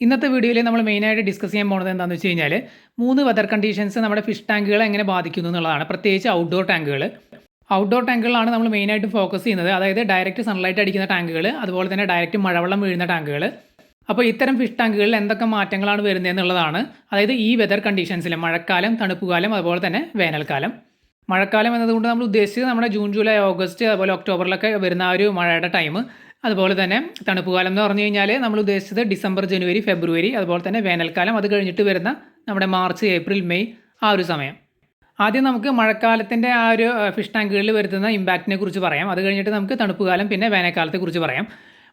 ഇന്നത്തെ വീഡിയോയിൽ നമ്മൾ മെയിനായിട്ട് ഡിസ്കസ് ചെയ്യാൻ പോകുന്നത് എന്താണെന്ന് വെച്ച് കഴിഞ്ഞാൽ 3 വെതർ കണ്ടീഷൻസ് നമ്മുടെ ഫിഷ് ടാങ്കുകളെ എങ്ങനെ ബാധിക്കുന്നു എന്നുള്ളതാണ്. പ്രത്യേകിച്ച് ഔട്ട്ഡോർ ടാങ്കുകൾ. ഔട്ട്ഡോർ ടാങ്കുകളാണ് നമ്മൾ മെയിനായിട്ട് ഫോക്കസ് ചെയ്യുന്നത്. അതായത് ഡയറക്റ്റ് സൺലൈറ്റ് അടിക്കുന്ന ടാങ്കുകൾ, അതുപോലെ തന്നെ ഡയറക്റ്റ് മഴവെള്ളം വീഴുന്ന ടാങ്കുകൾ. അപ്പോൾ ഇത്തരം ഫിഷ് ടാങ്കുകളിൽ എന്തൊക്കെ മാറ്റങ്ങളാണ് വരുന്നത് എന്നുള്ളതാണ്. അതായത് ഈ വെതർ കണ്ടീഷൻസിൽ മഴക്കാലം, തണുപ്പുകാലം, അതുപോലെ തന്നെ വേനൽക്കാലം. മഴക്കാലം എന്നതുകൊണ്ട് നമ്മൾ ഉദ്ദേശിച്ചത് നമ്മുടെ ജൂൺ, ജൂലൈ, ഓഗസ്റ്റ്, അതുപോലെ ഒക്ടോബറിലൊക്കെ വരുന്ന ആ ഒരു മഴയുടെ ടൈം. അതുപോലെ തന്നെ തണുപ്പ് കാലം എന്ന് പറഞ്ഞു കഴിഞ്ഞാൽ നമ്മൾ ഉദ്ദേശിച്ചത് ഡിസംബർ, ജനുവരി, ഫെബ്രുവരി, അതുപോലെ തന്നെ വേനൽക്കാലം, അത് കഴിഞ്ഞിട്ട് വരുന്ന നമ്മുടെ മാർച്ച്, ഏപ്രിൽ, മെയ് ആ ഒരു സമയം. ആദ്യം നമുക്ക് മഴക്കാലത്തിൻ്റെ ആ ഒരു ഫിഷ് ടാങ്കുകളിൽ വരുത്തുന്ന ഇമ്പാക്റ്റിനെ കുറിച്ച് പറയാം. അത് കഴിഞ്ഞിട്ട് നമുക്ക് തണുപ്പ് കാലം പിന്നെ വേനൽക്കാലത്തെക്കുറിച്ച് പറയാം.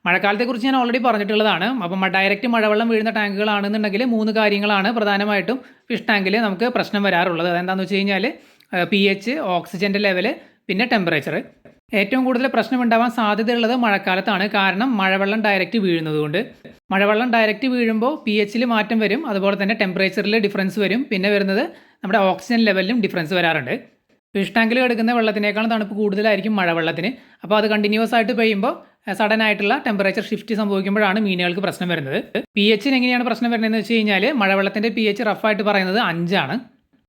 മഴക്കാലത്തെക്കുറിച്ച് ഞാൻ ഓൾറെഡി പറഞ്ഞിട്ടുള്ളതാണ്. അപ്പം ഡയറക്റ്റ് മഴവെള്ളം വീഴുന്ന ടാങ്കുകളാണെന്നുണ്ടെങ്കിൽ 3 കാര്യങ്ങളാണ് പ്രധാനമായിട്ടും ഫിഷ് ടാങ്കിൽ നമുക്ക് പ്രശ്നം വരാറുള്ളത്. അതെന്താണെന്ന് വെച്ച് കഴിഞ്ഞാൽ pH, ഓക്സിജൻ്റെ ലെവൽ, പിന്നെ ടെമ്പറേച്ചർ. ഏറ്റവും കൂടുതൽ പ്രശ്നം ഉണ്ടാവാൻ സാധ്യതയുള്ളത് മഴക്കാലത്താണ്. കാരണം മഴവെള്ളം ഡയറക്റ്റ് വീഴുന്നത് കൊണ്ട്. മഴവെള്ളം ഡയറക്റ്റ് വീഴുമ്പോൾ pHൽ മാറ്റം വരും, അതുപോലെ തന്നെ ടെമ്പറേച്ചറിൽ ഡിഫറൻസ് വരും. പിന്നെ വരുന്നത് നമ്മുടെ ഓക്സിജൻ ലെവലിലും ഡിഫറൻസ് വരാറുണ്ട്. ഫിഷ് ടാങ്കിൽ കിടക്കുന്ന വെള്ളത്തിനേക്കാൾ തണുപ്പ് കൂടുതലായിരിക്കും മഴവെള്ളത്തിന്. അപ്പോൾ അത് കണ്ടിന്യൂസ് ആയിട്ട് പെയ്യുമ്പോൾ സഡൻ ആയിട്ടുള്ള ടെമ്പറേച്ചർ ഷിഫ്റ്റ് സംഭവിക്കുമ്പോഴാണ് മീനുകൾക്ക് പ്രശ്നം വരുന്നത്. pHന് എങ്ങനെയാണ് പ്രശ്നം വരുന്നതെന്ന് വെച്ച് കഴിഞ്ഞാൽ മഴവെള്ളത്തിൻ്റെ pH റഫായിട്ട് പറയുന്നത് 5 ആണ്.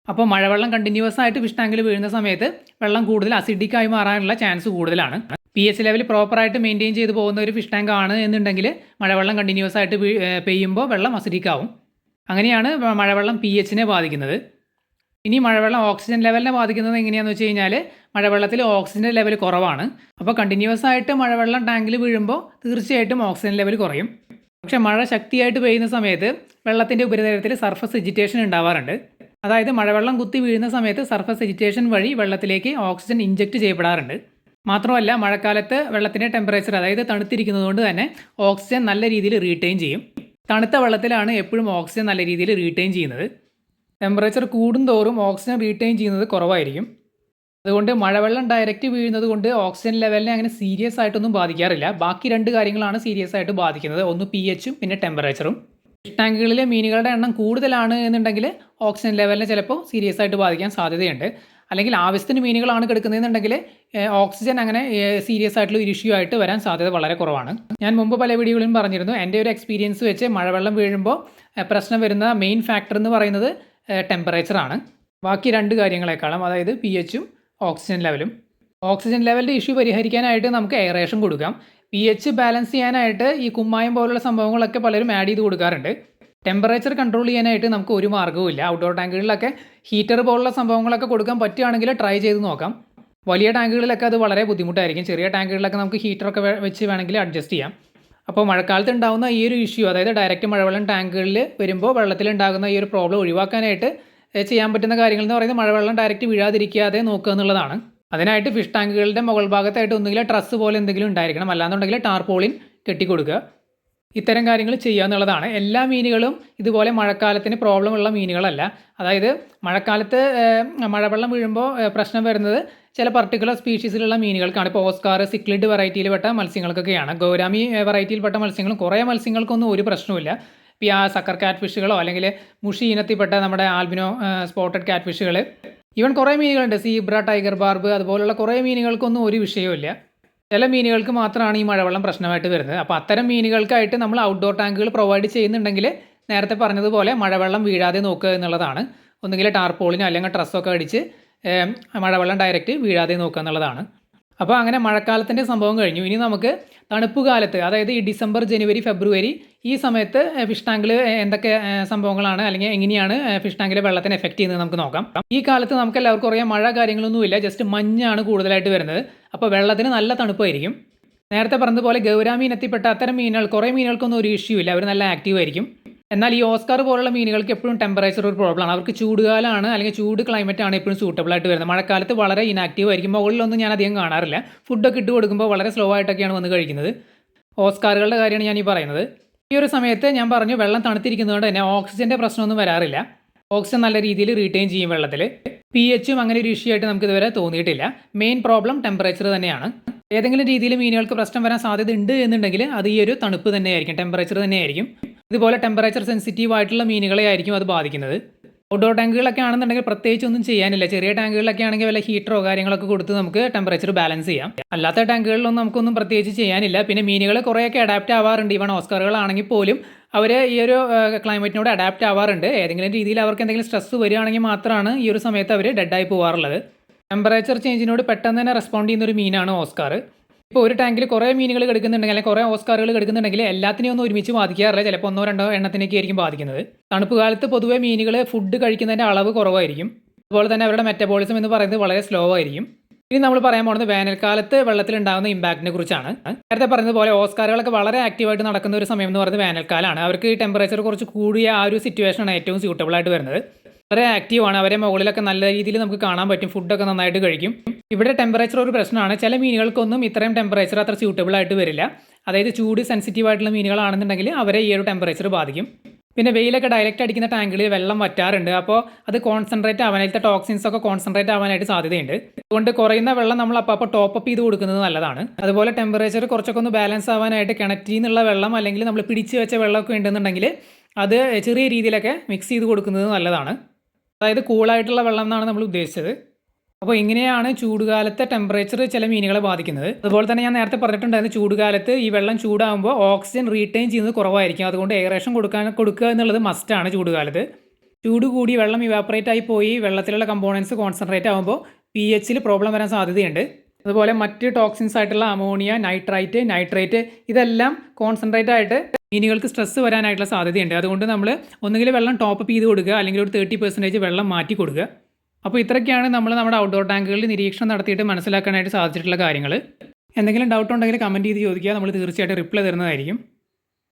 അപ്പോൾ മഴവെള്ളം കണ്ടിന്യൂസ് ആയിട്ട് ഫിഷ് ടാങ്കിൽ വീഴുന്ന സമയത്ത് വെള്ളം കൂടുതൽ അസിഡിക്കായി മാറാനുള്ള ചാൻസ് കൂടുതലാണ്. pH ലെവൽ പ്രോപ്പറായിട്ട് മെയിൻറ്റെയിൻ ചെയ്ത് പോകുന്ന ഒരു ഫിഷ് ടാങ്ക് ആണ് എന്നുണ്ടെങ്കിൽ മഴവെള്ളം കണ്ടിന്യൂസ് ആയിട്ട് പെയ്യുമ്പോൾ വെള്ളം അസിഡിക്കാവും. അങ്ങനെയാണ് മഴവെള്ളം pHനെ ബാധിക്കുന്നത്. ഇനി മഴവെള്ളം ഓക്സിജൻ ലെവലിനെ ബാധിക്കുന്നത് എങ്ങനെയാണെന്ന് വെച്ച് കഴിഞ്ഞാൽ മഴവെള്ളത്തിൽ ഓക്സിജൻ ലെവൽ കുറവാണ്. അപ്പോൾ കണ്ടിന്യൂസ് ആയിട്ട് മഴവെള്ളം ടാങ്കിൽ വീഴുമ്പോൾ തീർച്ചയായിട്ടും ഓക്സിജൻ ലെവൽ കുറയും. പക്ഷേ മഴ ശക്തിയായിട്ട് പെയ്യുന്ന സമയത്ത് വെള്ളത്തിൻ്റെ ഉപരിതലത്തിൽ സർഫസ് എജിറ്റേഷൻ ഉണ്ടാവാറുണ്ട്. അതായത് മഴവെള്ളം കുത്തി വീഴുന്ന സമയത്ത് സർഫസ് എജിറ്റേഷൻ വഴി വെള്ളത്തിലേക്ക് ഓക്സിജൻ ഇഞ്ചെക്റ്റ് ചെയ്യപ്പെടാറുണ്ട്. മാത്രമല്ല മഴക്കാലത്ത് വെള്ളത്തിൻ്റെ ടെമ്പറേച്ചർ, അതായത് തണുത്തിരിക്കുന്നതുകൊണ്ട് തന്നെ ഓക്സിജൻ നല്ല രീതിയിൽ റീറ്റെയിൻ ചെയ്യും. തണുത്ത വെള്ളത്തിലാണ് എപ്പോഴും ഓക്സിജൻ നല്ല രീതിയിൽ റീറ്റെയിൻ ചെയ്യുന്നത്. ടെമ്പറേച്ചർ കൂടുന്തോറും ഓക്സിജൻ റീറ്റെയിൻ ചെയ്യുന്നത് കുറവായിരിക്കും. അതുകൊണ്ട് മഴവെള്ളം ഡയറക്റ്റ് വീഴുന്നത് കൊണ്ട് ഓക്സിജൻ ലെവലിനെ അങ്ങനെ സീരിയസ് ആയിട്ടൊന്നും ബാധിക്കാറില്ല. ബാക്കി 2 കാര്യങ്ങളാണ് സീരിയസ് ആയിട്ട് ബാധിക്കുന്നത്. ഒന്ന് pHും പിന്നെ ടെമ്പറേച്ചറും. ഫിഷ് ടാങ്കുകളിലെ മീനുകളുടെ എണ്ണം കൂടുതലാണ് എന്നുണ്ടെങ്കിൽ ഓക്സിജൻ ലെവലിനെ ചിലപ്പോൾ സീരിയസ് ആയിട്ട് ബാധിക്കാൻ സാധ്യതയുണ്ട്. അല്ലെങ്കിൽ ആവശ്യത്തിന് മീനുകളാണ് കിടക്കുന്നതെന്നുണ്ടെങ്കിൽ ഓക്സിജൻ അങ്ങനെ സീരിയസ് ആയിട്ടുള്ള ഒരു ഇഷ്യൂ ആയിട്ട് വരാൻ സാധ്യത വളരെ കുറവാണ്. ഞാൻ മുമ്പ് പല വീഡിയോകളിലും പറഞ്ഞിരുന്നു, എൻ്റെ ഒരു എക്സ്പീരിയൻസ് വെച്ച് മഴവെള്ളം വീഴുമ്പോൾ പ്രശ്നം വരുന്ന മെയിൻ ഫാക്ടർ എന്ന് പറയുന്നത് ടെമ്പറേച്ചറാണ്. ബാക്കി 2 കാര്യങ്ങളെക്കാളും, അതായത് pHും ഓക്സിജൻ ലെവലും. ഓക്സിജൻ ലെവലിൻ്റെ ഇഷ്യൂ പരിഹരിക്കാനായിട്ട് നമുക്ക് എയറേഷൻ കൊടുക്കാം. pH ബാലൻസ് ചെയ്യാനായിട്ട് ഈ കുമ്മായം പോലുള്ള സംഭവങ്ങളൊക്കെ പലരും ആഡ് ചെയ്ത് കൊടുക്കാറുണ്ട്. ടെമ്പറേച്ചർ കൺട്രോൾ ചെയ്യാനായിട്ട് നമുക്ക് ഒരു മാർഗ്ഗവുമില്ല. ഔട്ട്ഡോർ ടാങ്കുകളിലൊക്കെ ഹീറ്റർ പോലുള്ള സംഭവങ്ങളൊക്കെ കൊടുക്കാൻ പറ്റുകയാണെങ്കിൽ ട്രൈ ചെയ്ത് നോക്കാം. വലിയ ടാങ്കുകളിലൊക്കെ അത് വളരെ ബുദ്ധിമുട്ടായിരിക്കും. ചെറിയ ടാങ്കുകളിലൊക്കെ നമുക്ക് ഹീറ്ററൊക്കെ വെച്ച് വേണമെങ്കിൽ അഡ്ജസ്റ്റ് ചെയ്യാം. അപ്പോൾ മഴക്കാലത്ത് ഉണ്ടാകുന്ന ഈ ഒരു ഇഷ്യൂ, അതായത് ഡയറക്റ്റ് മഴവെള്ളം ടാങ്കുകളിൽ വരുമ്പോൾ വെള്ളത്തിലുണ്ടാകുന്ന ഈ ഒരു പ്രോബ്ലം ഒഴിവാക്കാനായിട്ട് ചെയ്യാൻ പറ്റുന്ന കാര്യങ്ങൾ എന്ന് പറയുന്നത് മഴവെള്ളം ഡയറക്റ്റ് വീഴാതിരിക്കാതെ നോക്കുക എന്നുള്ളതാണ്. അതിനായിട്ട് ഫിഷ് ടാങ്കുകളുടെ മുകൾ ഭാഗത്തായിട്ട് ഒന്നുകിൽ ട്രസ് പോലെ എന്തെങ്കിലും ഉണ്ടായിരിക്കണം, അല്ലാന്നുണ്ടെങ്കിൽ ടാർപോളിൻ കെട്ടിക്കൊടുക്കുക. ഇത്തരം കാര്യങ്ങൾ ചെയ്യുക എന്നുള്ളതാണ്. എല്ലാ മീനുകളും ഇതുപോലെ മഴക്കാലത്തിന് പ്രോബ്ലം ഉള്ള മീനുകളല്ല. അതായത് മഴക്കാലത്ത് മഴവെള്ളം വീഴുമ്പോൾ പ്രശ്നം വരുന്നത് ചില പർട്ടിക്കുലർ സ്പീഷീസിലുള്ള മീനുകൾക്കാണ്. ഇപ്പോൾ ഓസ്കാർ, സിക്ലിഡ് വെറൈറ്റിയിൽപ്പെട്ട മത്സ്യങ്ങൾക്കൊക്കെയാണ്. ഗൗരാമി വെറൈറ്റിയിൽപ്പെട്ട മത്സ്യങ്ങളും കുറേ മത്സ്യങ്ങൾക്കൊന്നും ഒരു പ്രശ്നവുമില്ല. ഇപ്പോൾ ആ സക്കർ കാറ്റ് ഫിഷുകളോ അല്ലെങ്കിൽ മുഷി ഇനത്തിൽപ്പെട്ട നമ്മുടെ ആൽബിനോ സ്പോട്ടഡ് കാറ്റ് ഫിഷുകൾ, ഈവൻ കുറേ മീനുകളുണ്ട്, സീബ്ര, ടൈഗർ ബാർബ്, അതുപോലുള്ള കുറേ മീനുകൾക്കൊന്നും ഒരു വിഷയവുമില്ല. ചില മീനുകൾക്ക് മാത്രമാണ് ഈ മഴവെള്ളം പ്രശ്നമായിട്ട് വരുന്നത്. അപ്പോൾ അത്തരം മീനുകൾക്കായിട്ട് നമ്മൾ ഔട്ട്ഡോർ ടാങ്കുകൾ പ്രൊവൈഡ് ചെയ്യുന്നുണ്ടെങ്കിൽ നേരത്തെ പറഞ്ഞതുപോലെ മഴവെള്ളം വീഴാതെ നോക്കുക എന്നുള്ളതാണ്. ഒന്നുകിൽ ടാർപോളിനോ അല്ലെങ്കിൽ ട്രസ്സൊക്കെ അടിച്ച് മഴവെള്ളം ഡയറക്റ്റ് വീഴാതെ നോക്കുക എന്നുള്ളതാണ്. അപ്പോൾ അങ്ങനെ മഴക്കാലത്തിൻ്റെ സംഭവം കഴിഞ്ഞു. ഇനി നമുക്ക് തണുപ്പ് കാലത്ത്, അതായത് ഈ ഡിസംബർ, ജനുവരി, ഫെബ്രുവരി ഈ സമയത്ത് ഫിഷ് ടാങ്കിൽ എന്തൊക്കെ സംഭവങ്ങളാണ് അല്ലെങ്കിൽ എങ്ങനെയാണ് ഫിഷ് ടാങ്കിലെ വെള്ളത്തിന് എഫക്റ്റ് ചെയ്യുന്നത് നമുക്ക് നോക്കാം. ഈ കാലത്ത് നമുക്ക് എല്ലാവർക്കും അറിയാം മഴ കാര്യങ്ങളൊന്നുമില്ല, ജസ്റ്റ് മഞ്ഞാണ് കൂടുതലായിട്ട് വരുന്നത്. അപ്പോൾ വെള്ളത്തിന് നല്ല തണുപ്പായിരിക്കും. നേരത്തെ പറഞ്ഞതുപോലെ ഗൗരാമി ഇനത്തിൽപ്പെട്ട അത്തരം മീനുകൾ, കുറേ മീനുകൾക്കൊന്നും ഒരു ഇഷ്യൂ ഇല്ല, അവർ നല്ല ആക്റ്റീവ് ആയിരിക്കും. എന്നാൽ ഈ ഓസ്കാർ പോലുള്ള മീനുകൾക്ക് എപ്പോഴും ടെമ്പറേച്ചർ ഒരു പ്രോബ്ലമാണ്. അവർക്ക് ചൂടുകാലമാണ് അല്ലെങ്കിൽ ചൂട് ക്ലൈമറ്റ് ആണ് എപ്പോഴും സൂട്ടബിൾ ആയിട്ട് വരുന്നത്. മഴക്കാലത്ത് വളരെ ഇനാക്റ്റീവ് ആയിരിക്കും. മുകളിലൊന്നും ഞാൻ അധികം കാണാറില്ല. ഫുഡൊക്കെ ഇട്ട് കൊടുക്കുമ്പോൾ വളരെ സ്ലോ ആയിട്ടൊക്കെയാണ് വന്ന് കഴിക്കുന്നത്. ഓസ്കാറുകളുടെ കാര്യമാണ് ഞാൻ ഈ പറയുന്നത്. ഈ ഒരു സമയത്ത് ഞാൻ പറഞ്ഞു വെള്ളം തണുത്തിരിക്കുന്നതുകൊണ്ട് തന്നെ ഓക്സിജൻ്റെ പ്രശ്നമൊന്നും വരാറില്ല. ഓക്സിജൻ നല്ല രീതിയിൽ റീറ്റെയിൻ ചെയ്യും വെള്ളത്തിൽ. pHും അങ്ങനെ ഒരു ഇഷ്യൂ ആയിട്ട് നമുക്ക് ഇതുവരെ തോന്നിയിട്ടില്ല. മെയിൻ പ്രോബ്ലം ടെമ്പറേച്ചർ തന്നെയാണ്. ഏതെങ്കിലും രീതിയിൽ മീനുകൾക്ക് പ്രശ്നം വരാൻ സാധ്യത ഉണ്ട് എന്നുണ്ടെങ്കിൽ അത് ഈ ഒരു തണുപ്പ് തന്നെയായിരിക്കും, ടെമ്പറേച്ചർ തന്നെയായിരിക്കും. ഇതുപോലെ ടെമ്പറേച്ചർ സെൻസിറ്റീവ് ആയിട്ടുള്ള മീനുകളെ ആയിരിക്കും അത് ബാധിക്കുന്നത്. ഔട്ട്ഡോർ ടാങ്കുകളൊക്കെ ആണെന്നുണ്ടെങ്കിൽ പ്രത്യേകിച്ച് ഒന്നും ചെയ്യാനില്ല. ചെറിയ ടാങ്കുകളിലൊക്കെ ആണെങ്കിൽ വല്ല ഹീറ്ററോ കാര്യങ്ങളൊക്കെ കൊടുത്ത് നമുക്ക് ടെമ്പറേച്ചർ ബാലൻസ് ചെയ്യാം. അല്ലാത്ത ടാങ്കുകളിലൊന്നും നമുക്കൊന്നും പ്രത്യേകിച്ച് ചെയ്യാനില്ല. പിന്നെ മീനുകൾ കുറേയൊക്കെ അഡാപ്റ്റ് ആവാറുണ്ട്. ഈവൺ ഓസ്കാറുകളാണെങ്കിൽ പോലും അവർ ഈ ഒരു ക്ലൈമറ്റിനോട് അഡാപ്റ്റ് ആവാറുണ്ട്. ഏതെങ്കിലും രീതിയിൽ അവർക്ക് എന്തെങ്കിലും സ്ട്രെസ് വരികയാണെങ്കിൽ മാത്രമാണ് ഈ ഒരു സമയത്ത് അവർ ഡെഡായി പോകാറുള്ളത്. ടെമ്പറേച്ചർ ചേഞ്ചിനോട് പെട്ടെന്ന് തന്നെ റെസ്പോണ്ട് ചെയ്യുന്ന ഒരു മീനാണ് ഓസ്കാർ. ഇപ്പോൾ ഒരു ടാങ്കിൽ കുറേ മീനുകൾ കിടക്കുന്നുണ്ടെങ്കിൽ അല്ലെങ്കിൽ കുറേ ഓസ്കാറുകൾ കിടക്കുന്നുണ്ടെങ്കിൽ എല്ലാത്തിനെയും ഒന്നും ഒരുമിച്ച് ബാധിക്കാറില്ല. ചിലപ്പോൾ 1-2 എണ്ണത്തിനൊക്കെ ആയിരിക്കും ബാധിക്കുന്നത്. തണുപ്പ് കാലത്ത് പൊതുവേ മീനുകൾ ഫുഡ് കഴിക്കുന്നതിൻ്റെ അളവ് കുറവായിരിക്കും. അതുപോലെ തന്നെ അവരുടെ മെറ്റബോളിസം എന്ന് പറയുന്നത് വളരെ സ്ലോ ആയിരിക്കും. ഇനി നമ്മൾ പറയാൻ പോകുന്നത് വേനൽക്കാലത്ത് വെള്ളത്തിലുണ്ടാകുന്ന ഇമ്പാക്റ്റിനെ കുറിച്ചാണ്. നേരത്തെ പറഞ്ഞതുപോലെ ഓസ്കാറുകളൊക്കെ വളരെ ആക്റ്റീവായിട്ട് നടക്കുന്ന ഒരു സമയം എന്ന് പറയുന്നത് വേനൽക്കാലമാണ്. അവർക്ക് ടെമ്പറേച്ചർ കുറച്ച് കൂടിയ ആ ഒരു സിറ്റുവേഷനാണ് ഏറ്റവും സ്യൂട്ടബിൾ ആയിട്ട് വരുന്നത്. വളരെ ആക്റ്റീവാണ്. അവരെ മുകളിലൊക്കെ നല്ല രീതിയിൽ നമുക്ക് കാണാൻ പറ്റും. ഫുഡൊക്കെ നന്നായിട്ട് കഴിക്കും. ഇവിടെ ടെമ്പറേച്ചർ ഒരു പ്രശ്നമാണ്. ചില മീനുകൾക്കൊന്നും ഇത്രയും ടെമ്പറേച്ചർ അത്ര സ്യൂട്ടബിൾ ആയിട്ട് വരില്ല. അതായത് ചൂട് സെൻസിറ്റീവ് ആയിട്ടുള്ള മീനുകളാണെന്നുണ്ടെങ്കിൽ അവരെ ഈ ഒരു ടെമ്പറേച്ചർ ബാധിക്കും. പിന്നെ വെയിലൊക്കെ ഡയറക്റ്റ് അടിക്കുന്ന ടാങ്കിൽ വെള്ളം വറ്റാറുണ്ട്. അപ്പോൾ അത് കോൺസെൻട്രേറ്റ് ആവാനായിട്ട് ടോക്സിൻസ് ഒക്കെ കോൺസെൻട്രേറ്റ് ആവാനായിട്ട് സാധ്യതയുണ്ട്. അതുകൊണ്ട് കുറയുന്ന വെള്ളം നമ്മൾ അപ്പോൾ ടോപ്പ് അപ്പ് ചെയ്ത് കൊടുക്കുന്നത് നല്ലതാണ്. അതുപോലെ ടെമ്പറേച്ചർ കുറച്ചൊക്കെ ഒന്ന് ബാലൻസ് ആവാനായിട്ട് കിണറ്റിൽ നിന്നുള്ള വെള്ളം അല്ലെങ്കിൽ നമ്മൾ പിടിച്ച് വെച്ച വെള്ളമൊക്കെ ഉണ്ടെന്നുണ്ടെങ്കിൽ അത് ചെറിയ രീതിയിലൊക്കെ മിക്സ് ചെയ്ത് കൊടുക്കുന്നത് നല്ലതാണ്. അതായത് കൂളായിട്ടുള്ള വെള്ളം എന്നാണ് നമ്മൾ ഉദ്ദേശിച്ചത്. അപ്പോൾ ഇങ്ങനെയാണ് ചൂടുകാലത്തെ ടെമ്പറേച്ചർ ചില മീനുകളെ ബാധിക്കുന്നത്. അതുപോലെ തന്നെ ഞാൻ നേരത്തെ പറഞ്ഞിട്ടുണ്ടായിരുന്നു, ചൂടുകാലത്ത് ഈ വെള്ളം ചൂടാകുമ്പോൾ ഓക്സിജൻ റീറ്റെയിൻ ചെയ്യുന്നത് കുറവായിരിക്കും. അതുകൊണ്ട് എയറേഷൻ കൊടുക്കുക എന്നുള്ളത് മസ്റ്റാണ് ചൂടുകാലത്ത്. ചൂട് കൂടി വെള്ളം ഇവാപ്പറേറ്റ് ആയി പോയി വെള്ളത്തിലുള്ള കമ്പോണൻസ് കോൺസെൻട്രേറ്റ് ആകുമ്പോൾ pHൽ പ്രോബ്ലം വരാൻ സാധ്യതയുണ്ട്. അതുപോലെ മറ്റ് ടോക്സിൻസ് ആയിട്ടുള്ള അമോണിയ, നൈട്രേറ്റ് ഇതെല്ലാം കോൺസെൻട്രേറ്റ് ആയിട്ട് മീനുകൾക്ക് സ്ട്രെസ് വരാനായിട്ടുള്ള സാധ്യതയുണ്ട്. അതുകൊണ്ട് നമ്മൾ ഒന്നുകിൽ വെള്ളം ടോപ്പ് അപ്പ് ചെയ്ത് കൊടുക്കുക, അല്ലെങ്കിൽ ഒരു 30% വെള്ളം മാറ്റി കൊടുക്കുക. അപ്പോൾ ഇത്രയൊക്കെയാണ് നമ്മൾ നമ്മുടെ ഔട്ട്ഡോർ ടാങ്കുകളിൽ നിരീക്ഷണം നടത്തിയിട്ട് മനസ്സിലാക്കാനായിട്ട് സാധിച്ചിട്ടുള്ള കാര്യങ്ങൾ. എന്തെങ്കിലും ഡൗട്ട് ഉണ്ടെങ്കിൽ കമൻറ്റ് ചെയ്ത് ചോദിക്കുക. നമ്മൾ തീർച്ചയായിട്ടും റിപ്ലൈ തരുന്നതായിരിക്കും.